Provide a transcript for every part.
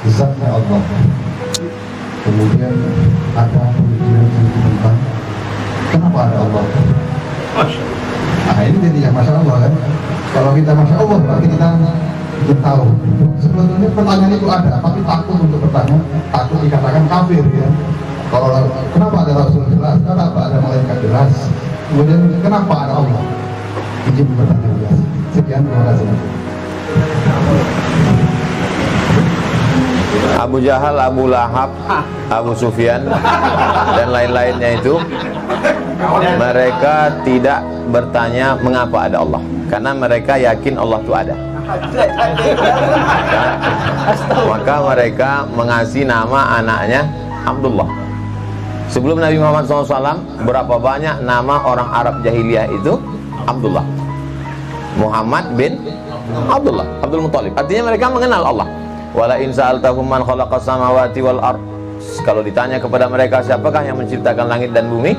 zatnya Allah. Kemudian ada pemikiran tentang kenapa ada Allah. Nah ini jadi yang Masya Allah kan. Kalau kita Masya Allah berarti kita tahu. Sebetulnya pertanyaan itu ada, tapi takut untuk bertanya, takut dikatakan kafir ya. Kalau kenapa ada Rasul jelas, kenapa ada malaikat jelas, kemudian kenapa ada Allah? Izin bertanya jelas. Sekian, terima kasih. Abu Jahal, Abu Lahab, Abu Sufyan dan lain-lainnya itu, mereka tidak bertanya mengapa ada Allah, karena mereka yakin Allah itu ada. Maka mereka mengasih nama anaknya Abdullah. Sebelum Nabi Muhammad SAW, berapa banyak nama orang Arab jahiliyah itu Abdullah. Muhammad bin Abdullah, Abdul Muttalib. Artinya mereka mengenal Allah. Wala in sa'altahum man khalaqas samawati wal ard. Kalau ditanya kepada mereka siapakah yang menciptakan langit dan bumi,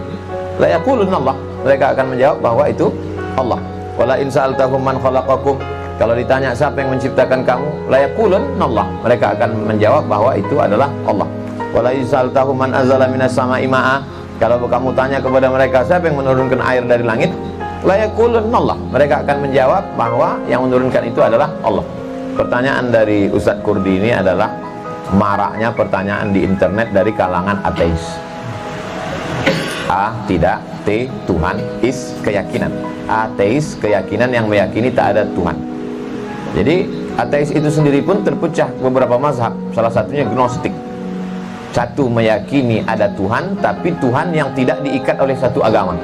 la yaqulunna Allah. Mereka akan menjawab bahwa itu Allah. Wala in sa'altahum man khalaqakum. Kalau ditanya siapa yang menciptakan kamu, la yaqulunna Allah. Mereka akan menjawab bahwa itu adalah Allah. Wala in sa'altahum man anzala minas sama'i ma'a. Kalau kamu tanya kepada mereka siapa yang menurunkan air dari langit, la yaqulunna Allah. Mereka akan menjawab bahwa yang menurunkan itu adalah Allah. Pertanyaan dari Ustadz Kurdi ini adalah maraknya pertanyaan di internet dari kalangan ateis. A, tidak. T, Tuhan. Is, keyakinan. Ateis, keyakinan yang meyakini tak ada Tuhan. Jadi ateis itu sendiri pun terpecah beberapa mazhab. Salah satunya gnostik. Satu meyakini ada Tuhan, tapi Tuhan yang tidak diikat oleh satu agama.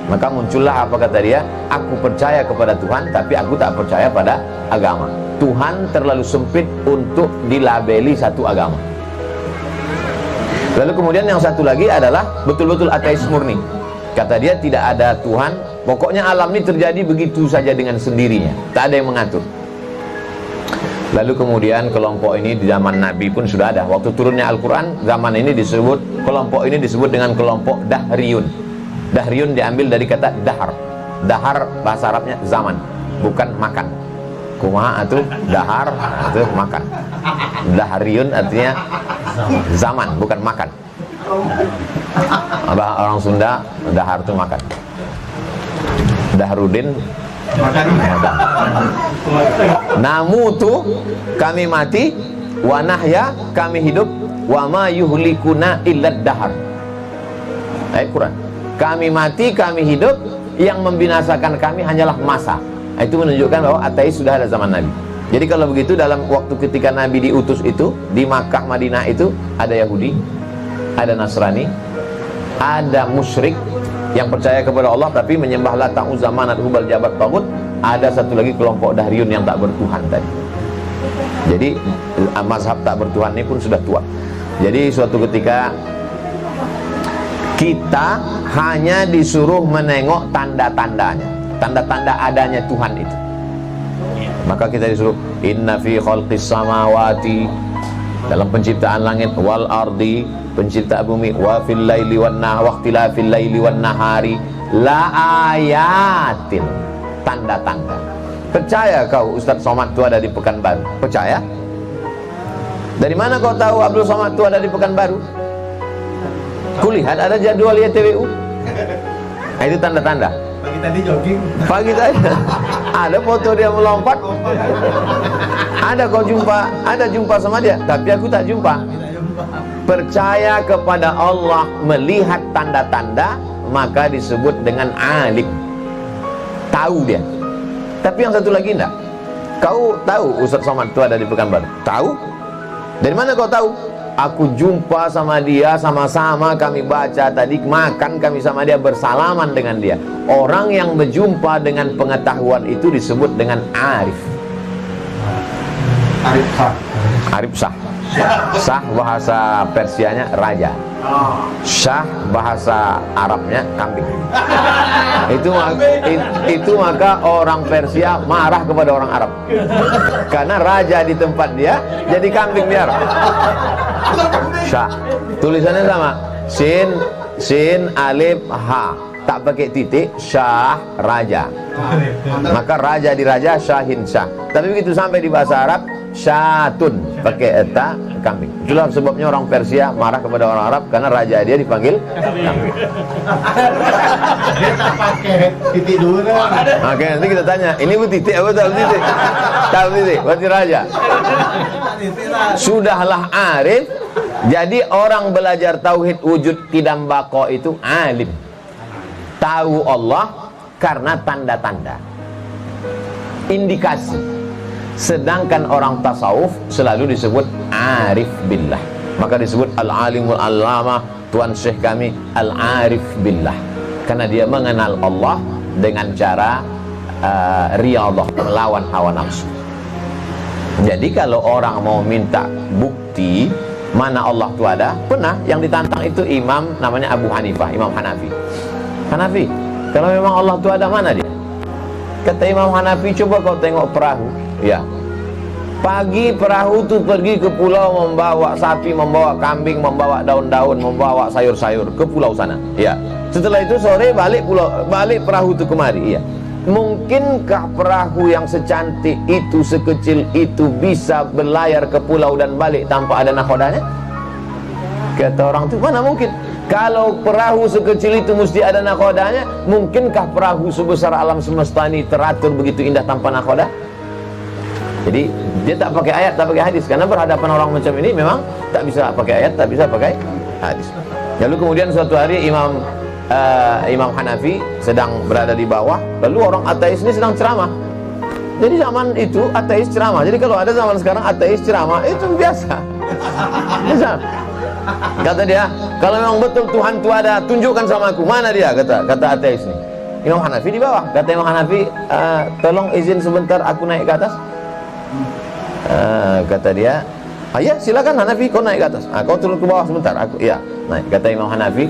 Maka muncullah apa kata dia, aku percaya kepada Tuhan, tapi aku tak percaya pada agama. Tuhan terlalu sempit untuk dilabeli satu agama. Lalu kemudian yang satu lagi adalah betul-betul ateis murni. Kata dia tidak ada Tuhan, pokoknya alam ini terjadi begitu saja dengan sendirinya, tak ada yang mengatur. Lalu kemudian kelompok ini di zaman Nabi pun sudah ada. Waktu turunnya Al-Quran, zaman ini disebut, kelompok ini disebut dengan kelompok Dahriyun. Dahriyun diambil dari kata dahar. Dahar bahasa Arabnya zaman, bukan makan. Kumaha atuh dahar atuh makan. Dahriyun artinya zaman, bukan makan. Orang Sunda dahar itu makan. Dahrudin makan. Namutu kami mati, wa nahya kami hidup, wa ma yuhlikuna illa dahar. Ayat Quran. Kami mati, kami hidup, yang membinasakan kami hanyalah masa. Itu menunjukkan bahwa ateis sudah ada zaman Nabi. Jadi kalau begitu dalam waktu ketika Nabi diutus itu di Makkah Madinah itu ada Yahudi, ada Nasrani, ada musyrik yang percaya kepada Allah tapi menyembah Lata, Uzza, Manat, Hubal, Jabat, Tagut. Ada satu lagi kelompok Dahriyun yang tak bertuhan tadi. Jadi mazhab tak bertuhan ini pun sudah tua. Jadi suatu ketika kita hanya disuruh menengok tanda-tandanya, tanda-tanda adanya Tuhan itu. Maka kita disuruh inna fi khalqis samawati, dalam penciptaan langit, wal ardi, penciptaan bumi, wa fil laili wan nahari, wa ikhtilafil laili wan nahari, la ayatin, tanda-tanda. Percaya kau Ustadz Somad itu ada di Pekanbaru? Percaya? Dari mana kau tahu Abdul Somad itu ada di Pekanbaru? Kulihat ada jadwal YTWU. Nah, itu tanda-tanda. Pagi tadi jogging. Pagi tadi ada foto dia melompat. Ada kau jumpa, ada jumpa sama dia, tapi aku tak jumpa. Percaya kepada Allah melihat tanda-tanda, maka disebut dengan alim. Tahu dia. Tapi yang satu lagi enggak. Kau tahu Ustadz Somad itu ada di Pekanbaru? Tahu? Dari mana kau tahu? Aku jumpa sama dia, sama-sama kami baca tadi, makan kami sama dia, bersalaman dengan dia. Orang yang berjumpa dengan pengetahuan itu disebut dengan arif. Arif sah. Arif sah. Sah bahasa Persianya raja. Syah bahasa Arabnya kambing. Itu maka orang Persia marah kepada orang Arab. Karena raja di tempat dia jadi kambing biar. Syah. Tulisannya sama. Sin alif ha. Tak pakai titik, syah raja. Maka raja di raja, syahin syah. Tapi begitu sampai di bahasa Arab, syatun pakai eta, kambing. Itulah sebabnya orang Persia marah kepada orang Arab karena raja dia dipanggil kambing. Dia tak pakai titik dulu kan. Oke, nanti kita tanya, ini bu titik apa tak bu titik? Tak bu titik, berarti raja. Sudahlah arif. Jadi orang belajar tauhid wujud qidam baqa itu alim. Tahu Allah karena tanda-tanda, indikasi. Sedangkan orang tasawuf selalu disebut arif billah. Maka disebut al-alimul allamah, tuan syekh kami al-arif billah. Karena dia mengenal Allah dengan cara riyadhah, melawan hawa nafsu. Jadi kalau orang mau minta bukti mana Allah itu ada, pernah yang ditantang itu imam namanya Abu Hanifah, Imam Hanafi. Hanafi, kalau memang Allah itu ada, mana dia? Kata Imam Hanafi, coba kau tengok perahu. Ya, pagi perahu itu pergi ke pulau membawa sapi, membawa kambing, membawa daun-daun, membawa sayur-sayur ke pulau sana. Ya, setelah itu sore balik perahu itu kemari. Ya, mungkinkah perahu yang secantik itu, sekecil itu bisa berlayar ke pulau dan balik tanpa ada nakodanya? Kata orang itu, mana mungkin. Kalau perahu sekecil itu mesti ada nakodanya, mungkinkah perahu sebesar alam semesta ini teratur begitu indah tanpa nakoda? Jadi dia tak pakai ayat, tak pakai hadis, karena berhadapan orang macam ini memang tak bisa pakai ayat, tak bisa pakai hadis. Lalu kemudian suatu hari Imam Hanafi sedang berada di bawah, lalu orang ateis ini sedang ceramah. Jadi zaman itu ateis ceramah. Jadi kalau ada zaman sekarang ateis ceramah, itu biasa. Misal, kata dia, kalau memang betul Tuhan itu ada, tunjukkan sama aku. Mana dia? Kata ateis ini. Imam Hanafi di bawah. Kata Imam Hanafi, tolong izin sebentar aku naik ke atas. Kata dia, ya silakan Hanafi, kau naik ke atas. Kau turun ke bawah sebentar. Aku, ya naik. Kata Imam Hanafi,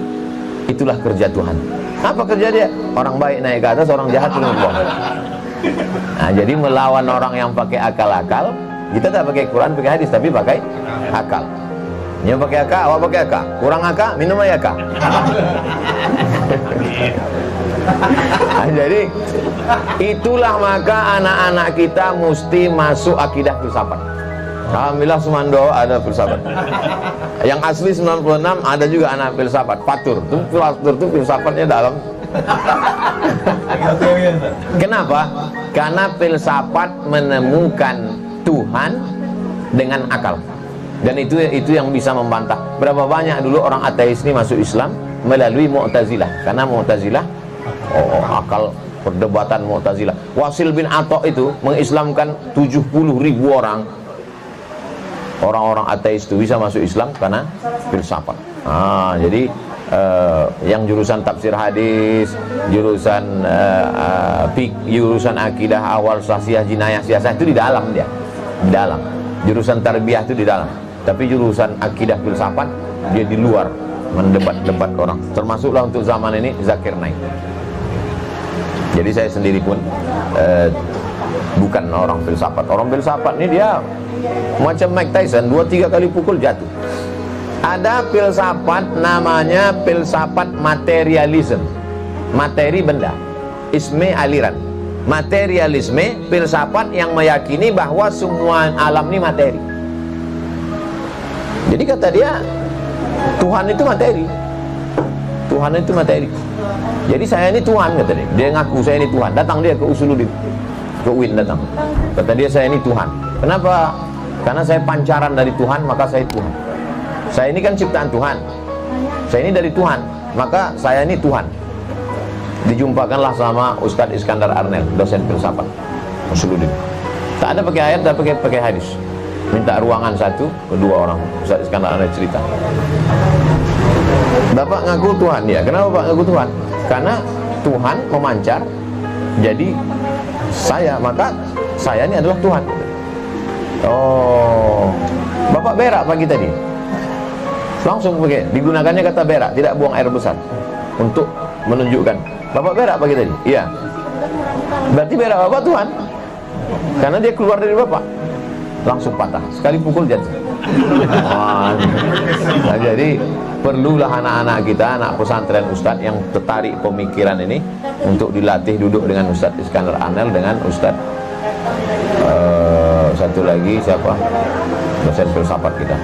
itulah kerja Tuhan. Apa kerja dia? Orang baik naik ke atas, orang jahat turun ke bawah. Jadi melawan orang yang pakai akal-akal. Kita tak pakai Quran, pakai hadis, tapi pakai akal. Dia pakai akal, awak pakai akal. Kurang akal, minum aja akal. Jadi itulah maka anak-anak kita mesti masuk akidah filsafat. Alhamdulillah Sumando ada filsafat. Yang asli 96 ada juga anak filsafat. Fatur itu filsafatnya dalam. Kenapa? Karena filsafat menemukan Tuhan dengan akal. Dan itu yang bisa membantah. Berapa banyak dulu orang ateis ini masuk Islam melalui Mu'tazilah. Karena Mu'tazilah akal, perdebatan Mu'tazilah. Wasil bin Atta itu mengislamkan 70.000 orang. Orang-orang ateis itu bisa masuk Islam karena filsafat. Jadi yang jurusan tafsir hadis, jurusan jurusan akidah awal, sasiah, jinayah, siasah itu di dalam dia. Di dalam. Jurusan tarbiyah itu di dalam. Tapi jurusan akidah filsafat dia di luar, mendebat-debat orang. Termasuklah untuk zaman ini Zakir Naik. Jadi saya sendiri pun bukan orang filsafat. Orang filsafat ini dia macam Mike Tyson, 2-3 kali pukul jatuh. Ada filsafat namanya filsafat materialism. Materi benda, isme aliran. Materialisme, filsafat yang meyakini bahwa semua alam ini materi. Jadi kata dia, Tuhan itu materi. Tuhan itu materi. Jadi saya ini Tuhan, kata dia. Dia ngaku saya ini Tuhan. Datang dia ke Usuluddin, ke UIN datang. Kata dia, saya ini Tuhan. Kenapa? Karena saya pancaran dari Tuhan, maka saya Tuhan. Saya ini kan ciptaan Tuhan. Saya ini dari Tuhan, maka saya ini Tuhan. Dijumpakanlah sama Ustadz Iskandar Arnel, dosen filsafat Usuluddin. Tak ada pakai ayat, tak pakai hadis. Minta ruangan satu, kedua orang. Ustadz Iskandar Arnel cerita. Bapak ngaku Tuhan, ya. Kenapa Bapak ngaku Tuhan? Karena Tuhan memancar. Jadi saya, maka saya ini adalah Tuhan. Oh, Bapak berak pagi tadi. Langsung pakai, digunakannya kata berak, tidak buang air besar untuk menunjukkan. Bapak berak pagi tadi? Iya. Berarti berak Bapak Tuhan. Karena dia keluar dari Bapak. Langsung patah. Sekali pukul jatuh. Nah, jadi perlulah anak-anak kita, anak pesantren Ustadz yang tertarik pemikiran ini untuk dilatih duduk dengan Ustadz Iskandar Arnel, dengan Ustadz satu lagi siapa? dosen filsafat kita,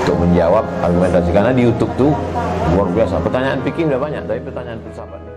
untuk menjawab argumentasi. Karena di YouTube tuh luar biasa, pertanyaan fikih udah banyak, tapi pertanyaan filsafat